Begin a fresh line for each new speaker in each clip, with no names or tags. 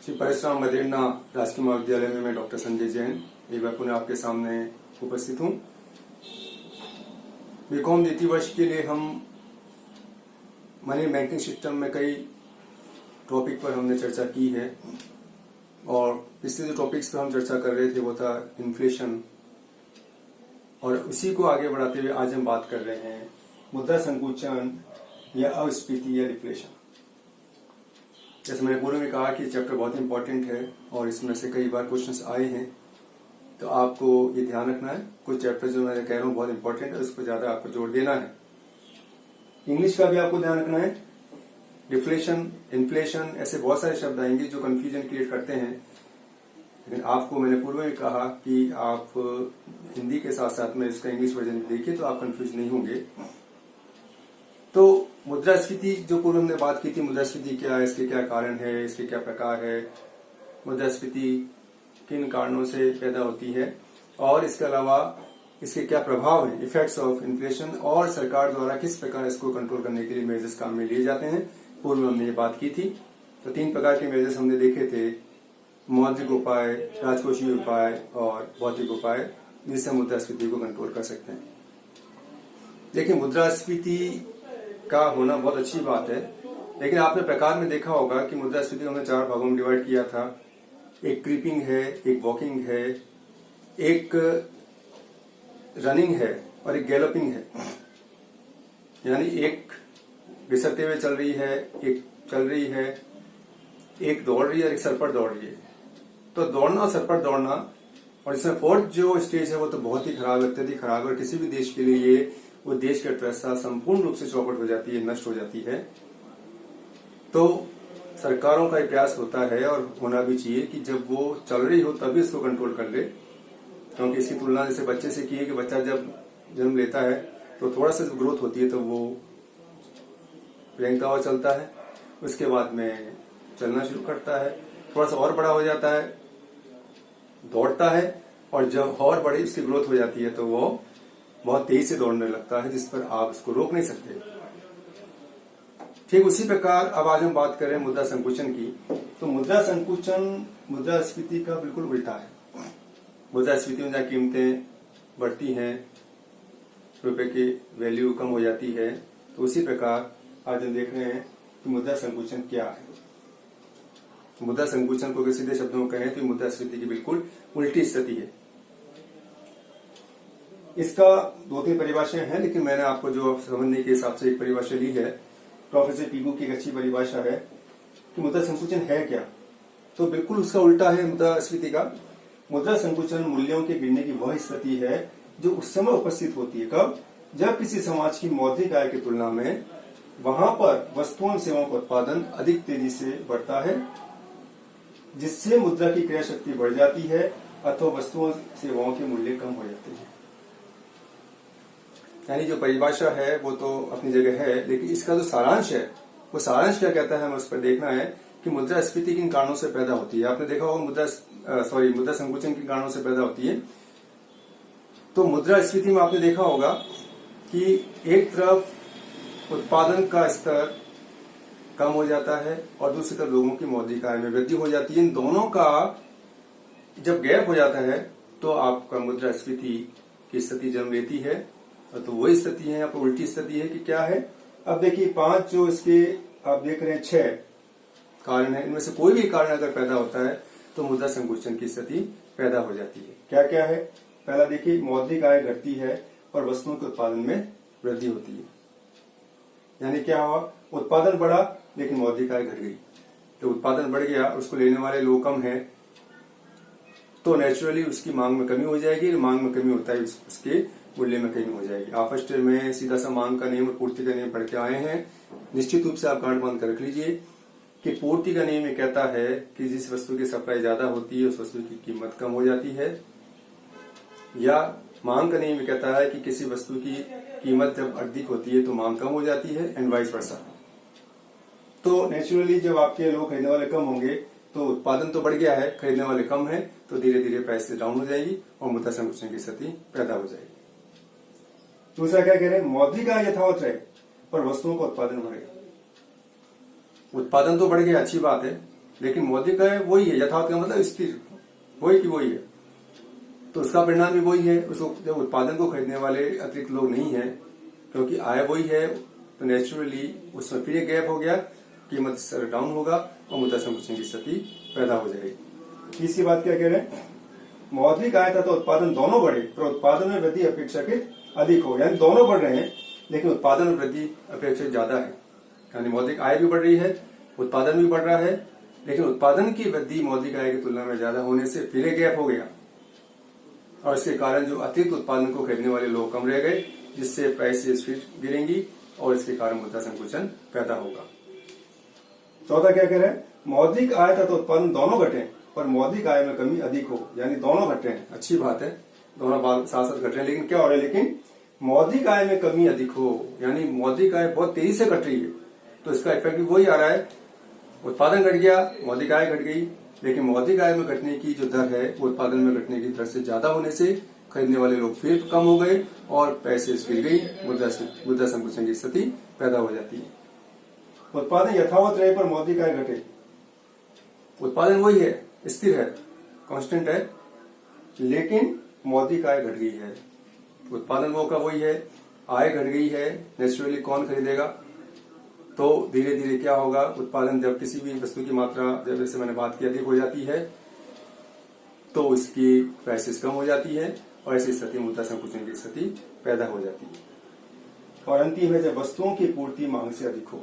श्री परशुराम मदेरना राजकीय महाविद्यालय में मैं डॉक्टर संजय जैन एक बार पुनः आपके सामने उपस्थित हूँ। बीकॉम द्वितीय वर्ष के लिए हम मनी बैंकिंग सिस्टम में कई टॉपिक पर हमने चर्चा की है और पिछले जो टॉपिक्स पर हम चर्चा कर रहे थे वो था इन्फ्लेशन, और उसी को आगे बढ़ाते हुए आज हम बात कर रहे हैं मुद्रा संकुचन या अस्फीति या डिफ्लेशन। जैसे मैंने पूर्व में कहा कि चैप्टर बहुत इंपॉर्टेंट है और इसमें से कई बार क्वेश्चंस आए हैं, तो आपको ये ध्यान रखना है कुछ चैप्टर जो मैं कह रहा हूँ बहुत इंपॉर्टेंट है, उस पर ज्यादा आपको जोर देना है। इंग्लिश का भी आपको ध्यान रखना है। डिफ्लेशन, इन्फ्लेशन, ऐसे बहुत सारे शब्द आएंगे जो कंफ्यूजन क्रिएट करते हैं, लेकिन आपको मैंने पूर्व में कहा कि आप हिंदी के साथ साथ में इसका इंग्लिश वर्जन देखिए तो आप कंफ्यूज नहीं होंगे। तो मुद्रास्फीति जो पूर्व हमने बात की थी, मुद्रास्फीति क्या है, इसके क्या कारण है, इसके क्या प्रकार है, मुद्रास्फीति किन कारणों से पैदा होती है और इसके अलावा इसके क्या प्रभाव है, इफेक्ट्स ऑफ इन्फ्लेशन, और सरकार द्वारा किस प्रकार इसको कंट्रोल करने के लिए मेजर्स काम में लिए जाते हैं, पूर्व हमने ये बात की थी। तो 3 प्रकार के मेजर्स हमने देखे थे, मौद्रिक उपाय, राजकोषीय उपाय और भौतिक उपाय, जिससे मुद्रास्फीति को कंट्रोल कर सकते हैं। देखिए, मुद्रास्फीति का होना बहुत अच्छी बात है, लेकिन आपने प्रकार में देखा होगा कि मुद्रास्फीति हमने 4 भागों में डिवाइड किया था। एक क्रीपिंग है, एक वॉकिंग है, एक रनिंग है और एक गैलोपिंग है। यानी एक घिसटते हुए चल रही है, एक चल रही है, एक दौड़ रही है और एक सर पर दौड़ रही है। तो दौड़ना और सर पर दौड़ना, और इसमें 4th जो स्टेज है वो तो बहुत ही खराब, अत्यधिक खराब है, और किसी भी देश के लिए ये वो देश की अर्थव्यवस्था संपूर्ण रूप से चौपट हो जाती है, नष्ट हो जाती है। तो सरकारों का प्रयास होता है और होना भी चाहिए कि जब वो चल रही हो तभी इसको कंट्रोल कर ले, क्योंकि इसकी तुलना जैसे बच्चे से की है कि बच्चा जब जन्म लेता है तो थोड़ा सा ग्रोथ होती है तो वो रेंगता हुआ चलता है, उसके बाद में चलना शुरू करता है, थोड़ा सा और बड़ा हो जाता है, दौड़ता है, और जब और बड़ी उसकी ग्रोथ हो जाती है तो वो बहुत तेजी से दौड़ने लगता है, जिस पर आप इसको रोक नहीं सकते। ठीक उसी प्रकार अब आज हम बात कर रहे हैं मुद्रा संकुचन की। तो मुद्रा संकुचन मुद्रास्फीति का बिल्कुल उल्टा है। मुद्रास्फीति में जहाँ कीमतें बढ़ती हैं, रुपए की वैल्यू कम हो जाती है, तो उसी प्रकार आज हम देख रहे हैं कि मुद्रा संकुचन क्या है। मुद्रा संकुचन को सीधे शब्दों में कहें तो मुद्रास्फीति की बिल्कुल उल्टी स्थिति है। इसका 2-3 परिभाषाएं हैं, लेकिन मैंने आपको जो समझने के हिसाब से एक परिभाषा ली है, प्रोफेसर पीगू की एक अच्छी परिभाषा है कि मुद्रा संकुचन है क्या। तो बिल्कुल उसका उल्टा है मुद्रास्फीति का। मुद्रा संकुचन मूल्यों के गिरने की वह स्थिति है जो उस समय उपस्थित होती है, कब? जब किसी समाज की मौद्रिक आय की तुलना में वहां पर वस्तुओं और सेवाओं का उत्पादन अधिक तेजी से बढ़ता है, जिससे मुद्रा की क्रय शक्ति बढ़ जाती है अथवा वस्तुओं सेवाओं के मूल्य कम हो जाते हैं। यानी जो परिभाषा है वो तो अपनी जगह है, लेकिन इसका जो सारांश है वो सारांश क्या कहता है, हमें उस पर देखना है कि मुद्रास्फीति किन कारणों से पैदा होती है। आपने देखा होगा मुद्रा संकुचन किन कारणों से पैदा होती है। तो मुद्रास्फीति में आपने देखा होगा कि एक तरफ उत्पादन का स्तर कम हो जाता है और दूसरी तरफ लोगों की मौद्रिक आय में वृद्धि हो जाती है। इन दोनों का जब गैप हो जाता है तो आपका मुद्रास्फीति की स्थिति जन्म लेती है। तो वही स्थिति है, यहाँ पर उल्टी स्थिति है कि क्या है। अब देखिए 5 जो इसके आप देख रहे हैं 6 कारण है, इनमें से कोई भी कारण अगर पैदा होता है तो मुद्रा संकुचन की स्थिति पैदा हो जाती है। क्या क्या है? पहला देखिए, मौद्रिक आय घटती है और वस्तुओं के उत्पादन में वृद्धि होती है। यानी क्या हुआ? उत्पादन बढ़ा लेकिन मौद्रिक आय घट गई। तो उत्पादन बढ़ गया, उसको लेने वाले लोग कम हैं, तो नेचुरली उसकी मांग में कमी हो जाएगी। मांग में कमी होता है उसके मूल्य में कमी हो जाएगी। आप फर्स्ट ईयर में सीधा सा मांग का नियम और पूर्ति का नियम पढ़ के आए हैं। निश्चित रूप से आप गांठ बांध कर रख लीजिए कि पूर्ति का नियम ये कहता है कि जिस वस्तु की सप्लाई ज्यादा होती है उस वस्तु की कीमत कम हो जाती है, या मांग का नियम ये कहता है कि किसी वस्तु की कीमत जब अधिक होती है तो मांग कम हो जाती है, एंड वाइस वर्सा। तो नेचुरली जब आपके लोग खरीदने वाले कम होंगे तो उत्पादन तो बढ़ गया है, खरीदने वाले कम है, तो धीरे धीरे प्राइस डाउन हो जाएगी और मुद्रा संकुचन की स्थिति पैदा हो जाएगी। दूसरा क्या कह रहे हैं? मौद्रिक आय यथावत रहे पर वस्तुओं का उत्पादन बढ़ेगा। उत्पादन तो बढ़ गया, अच्छी बात है, लेकिन मौद्रिक आय वही है, यथावत का मतलब स्थिर, वही की वही है। तो उसका परिणाम भी वही है, उसको जब उत्पादन को खरीदने वाले अतिरिक्त लोग नहीं है, क्योंकि आय वही है, तो नेचुरली उसमें फिर एक गैप हो गया, कीमत स्तर डाउन होगा और मुद्रा संकुचन की स्थिति पैदा हो जाएगी। तीसरी बात क्या कह रहे हैं, मौद्रिक आय तथा उत्पादन दोनों बढ़े पर उत्पादन में वृद्धि अपेक्षाकृत अधिक हो, यानी दोनों बढ़ रहे हैं लेकिन उत्पादन में वृद्धि अपेक्षाकृत ज्यादा है। यानी मौद्रिक आय भी बढ़ रही है, उत्पादन भी बढ़ रहा है, लेकिन उत्पादन की वृद्धि मौद्रिक आय की तुलना में ज्यादा होने से फिर एक गैप हो गया और इसके कारण जो अतिरिक्त उत्पादन को खरीदने वाले लोग कम रह गए, जिससे प्राइसेस फिर गिरेंगी और इसके कारण मुद्रा संकुचन पैदा होगा। चौथा क्या कह रहे हैं, मौद्रिक आय तथा उत्पादन दोनों घटे पर मौद्रिक आय में कमी अधिक हो, यानी दोनों घट रहे हैं, अच्छी बात है, दोनों साथ साथ घट रहे हैं, लेकिन क्या हो रहा है, लेकिन मौद्रिक आय में कमी अधिक हो, यानी मौद्रिक आय बहुत तेजी से घट रही है, तो इसका इफेक्ट भी वही आ रहा है, उत्पादन घट गया, मौद्रिक आय घट गई, लेकिन मौद्रिक आय में घटने की जो दर है वो उत्पादन में घटने की दर से ज्यादा होने से खरीदने वाले लोग फिर कम हो गए और पैसे गिर गई, मुद्रा संकुचन की स्थिति पैदा हो जाती है। उत्पादन यथावत रहे पर मौद्रिक आय घटे, उत्पादन वही है, स्थिर है, कांस्टेंट है, लेकिन मौद्रिक आय घट गई है। उत्पादन वो का वही है, आय घट गई है, नेचुरली कौन खरीदेगा, तो धीरे धीरे क्या होगा, उत्पादन जब किसी भी वस्तु की मात्रा जब जैसे मैंने बात की अधिक हो जाती है तो उसकी प्राइसेस कम हो जाती है और ऐसी स्थिति मुद्रा संकुचन की स्थिति पैदा हो जाती है। और अंतिम है जब वस्तुओं की पूर्ति मांग से अधिक हो,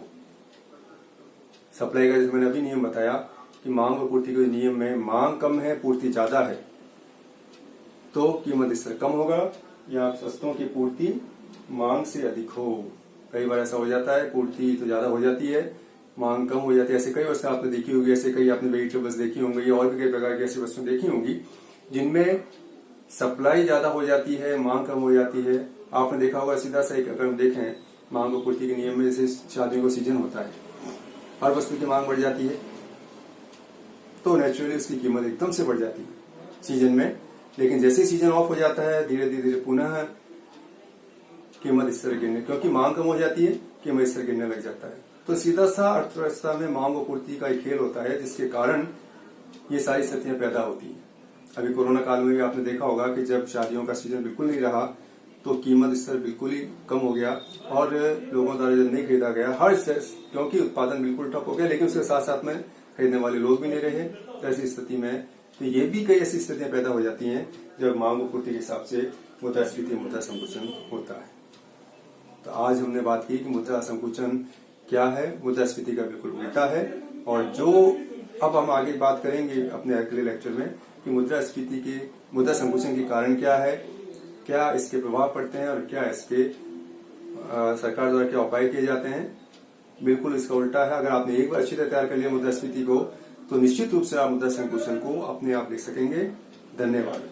सप्लाई का जैसे मैंने अभी नियम बताया कि मांग और पूर्ति के नियम में मांग कम है, पूर्ति ज्यादा है, तो कीमत स्तर कम होगा, या वस्तुओं की पूर्ति मांग से अधिक हो। कई बार ऐसा हो जाता है, पूर्ति तो ज्यादा हो जाती है, मांग कम हो जाती है। ऐसे कई वस्तुएं आपने देखी होगी, ऐसे कई आपने वेजिटेबल्स देखी होंगी और भी कई प्रकार की ऐसी वस्तुएं देखी होंगी जिनमें सप्लाई ज्यादा हो जाती है, मांग कम हो जाती है। आपने देखा होगा सीधा सा एक, अगर हम देखें मांग और पूर्ति के नियम में, जैसे शादियों का सीजन होता है, हर वस्तु की मांग बढ़ जाती है तो नेचुरली उसकी कीमत एकदम से बढ़ जाती है सीजन में, लेकिन जैसे सीजन ऑफ हो जाता है धीरे धीरे पुनः कीमत स्तर गिरने, क्योंकि मांग कम हो जाती है कीमत स्तर गिरने लग जाता है। तो सीधा सा अर्थव्यवस्था में मांग और पूर्ति का एक खेल होता है, जिसके कारण ये सारी स्थितियां पैदा होती हैं। अभी कोरोना काल में भी आपने देखा होगा कि जब शादियों का सीजन बिल्कुल नहीं रहा तो कीमत स्तर बिल्कुल ही कम हो गया और लोगों द्वारा जब नहीं खरीदा गया, हर क्योंकि उत्पादन बिल्कुल ठप हो गया, लेकिन उसके साथ साथ में खरीदने वाले लोग भी नहीं रहे। तो ऐसी स्थिति में तो ये भी कई ऐसी स्थितियां पैदा हो जाती हैं जब मांग और पूर्ति के हिसाब से मुद्रास्फीति मुद्रा संकुचन होता है। तो आज हमने बात की कि मुद्रा संकुचन क्या है, मुद्रास्फीति का बिल्कुल उल्टा है, और जो अब हम आगे बात करेंगे अपने अगले लेक्चर में कि मुद्रास्फीति के मुद्रा संकुचन के कारण क्या है, क्या इसके प्रभाव पड़ते हैं और क्या इसके सरकार द्वारा क्या उपाय किए जाते हैं। बिल्कुल इसका उल्टा है। अगर आपने एक बार अच्छी तरह तैयार कर लिया मुद्रास्फीति को तो निश्चित रूप से आप मुद्रा संकुचन को अपने आप लिख सकेंगे। धन्यवाद।